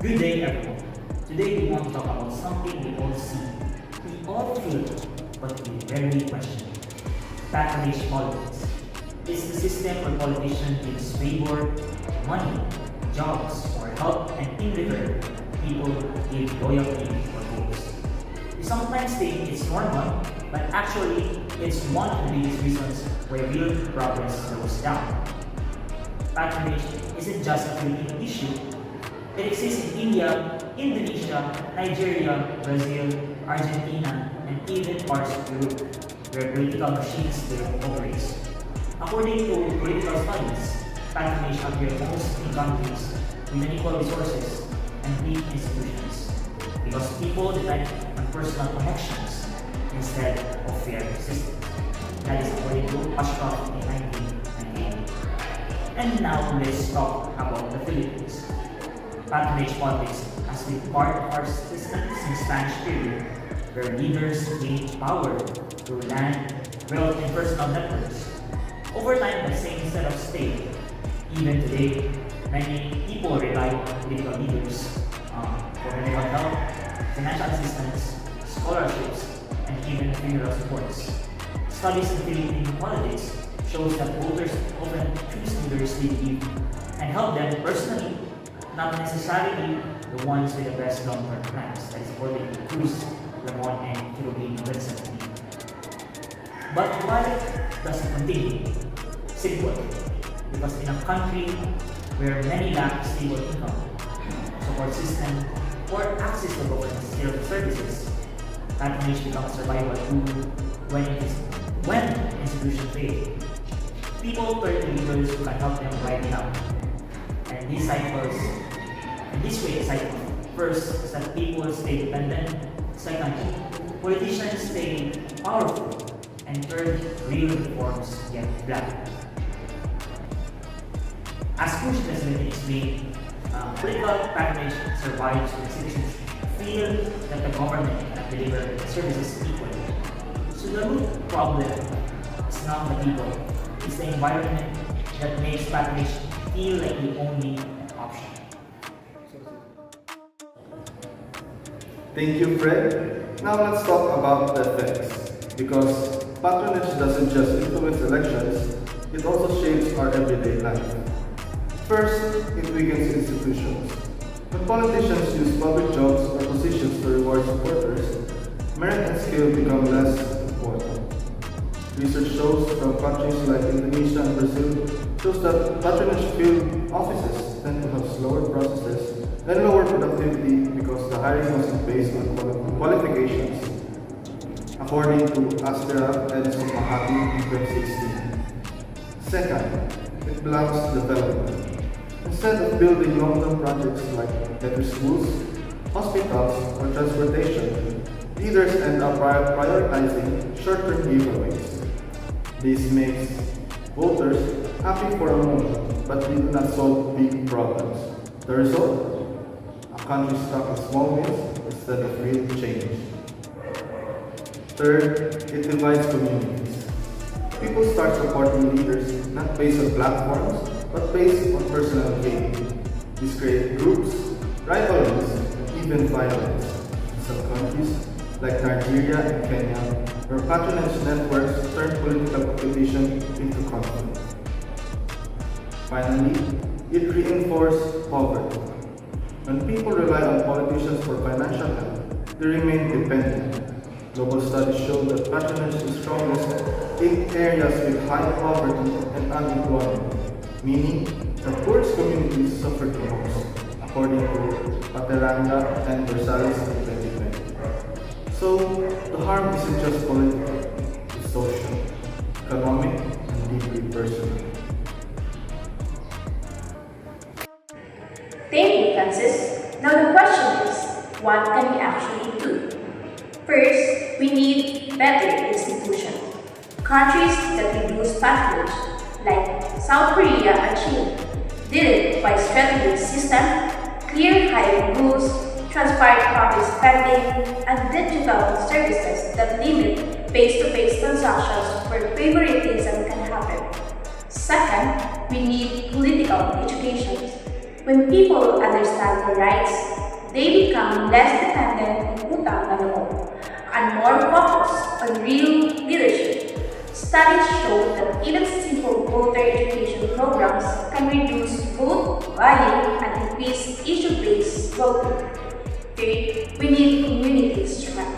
Good day, everyone. Today we want to talk about something we all see, we all feel, but we rarely question. Patronage politics. It's the system where politicians give favor, money, jobs, or help, and in return, people give loyalty or votes. We sometimes think it's normal, but actually, it's one of the biggest reasons why real progress slows down. Patronage isn't just a Filipino issue. It exists in India, Indonesia, Nigeria, Brazil, Argentina, and even parts of Europe, where political machines still operates. According to political studies, patronage appears most in countries with unequal resources and weak institutions, because people depend on personal connections instead of fair systems. That is according to Ashcroft in 1998. And now let's talk about the Philippines. Patronage politics has been part of our system since Spanish period, where leaders gained power through land, wealth, and personal networks. Over time, the same set of state. Even today, many people rely on political leaders for medical help, financial assistance, scholarships, and even funeral supports. Studies in Philippine politics shows that voters often choose leaders they believe and help them personally, not necessarily the ones with the best long-term plans. That is according to Cruz, Ramon, and Kirubin recently. But why does it continue? Simple. Because in a country where many lack stable income, support system, or access to government services, patronage becomes a survival tool when institutions fail. People turn to leaders who can help them right now. And this way the cycle. First is that people stay dependent. Second, politicians stay powerful. And third, real reforms get blocked. As Kush recently explained, political patronage survives when citizens feel that the government cannot deliver services equally. So the root problem is not the people, it's the environment that makes patronage feel like the only option. Thank you, Fred. Now let's talk about the effects. Because patronage doesn't just influence elections, it also shapes our everyday life. First, it weakens institutions. When politicians use public jobs or positions to reward supporters, merit and skill become less important. Research shows from countries like Indonesia and Brazil shows that patronage-filled offices tend to have slower processes and lower productivity because the hiring wasn't based on qualifications, according to Astera and Mahati in 2016. Second, it blocks development. Instead of building long-term projects like better schools, hospitals, or transportation, leaders end up prioritizing short-term giveaways. This makes voters happy for a moment, but they do not solve big problems. The result? A country stuck in small wins instead of real change. Third, it divides communities. People start supporting leaders not based on platforms, but based on personal gain. This creates groups, rivalries, and even violence. In some countries, like Nigeria and Kenya, where patronage networks turn political competition into conflict. Finally, it reinforces poverty. When people rely on politicians for financial help, they remain dependent. Global studies show that patronage is strongest in areas with high poverty and unemployment, meaning the poorest communities suffer the most, according to Pateranga and Versailles in 2020. So, the harm isn't just political, it's social, economic, and deeply personal. Thank you, Francis. Now the question is, what can we actually do? First, we need better institutions. Countries that reduce patronage, like South Korea and Chile, did it by strengthening system, clear hiring rules, transparent public spending, and digital services that limit face-to-face transactions where favoritism can happen. Second, we need political education. When people understand their rights, they become less dependent on utang na loob and more focused on real leadership. Studies show that even simple voter education programs can reduce vote buying and increase issue-based voting. Third, we need community strength.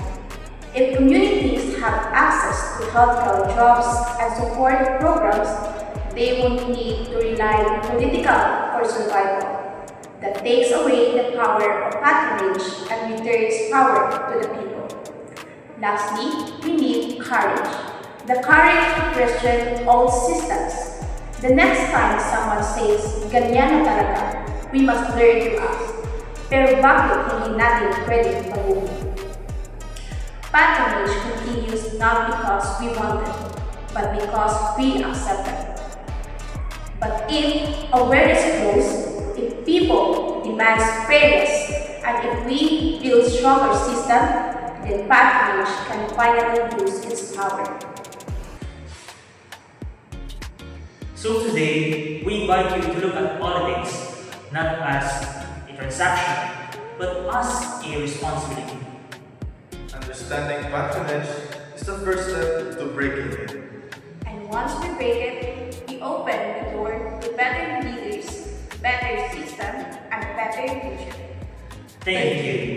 If communities have access to healthcare jobs and support programs, they won't need to rely on political for survival. That takes away the power of patronage and returns power to the people. Lastly, we need courage. The courage to question old systems. The next time someone says, ganyan na talaga, we must learn to ask, pero bakit hindi natin pwedeng baguhin? Patronage continues not because we want it, but because we accept it. But if awareness grows, if people demand fairness, and if we build stronger system, then patronage can finally lose its power. So today, we invite you to look at politics not as a transaction, but as a responsibility. Understanding patronage is the first step to breaking it. And once we break it, we open the door to better leaders, better system, and better future. Thank you.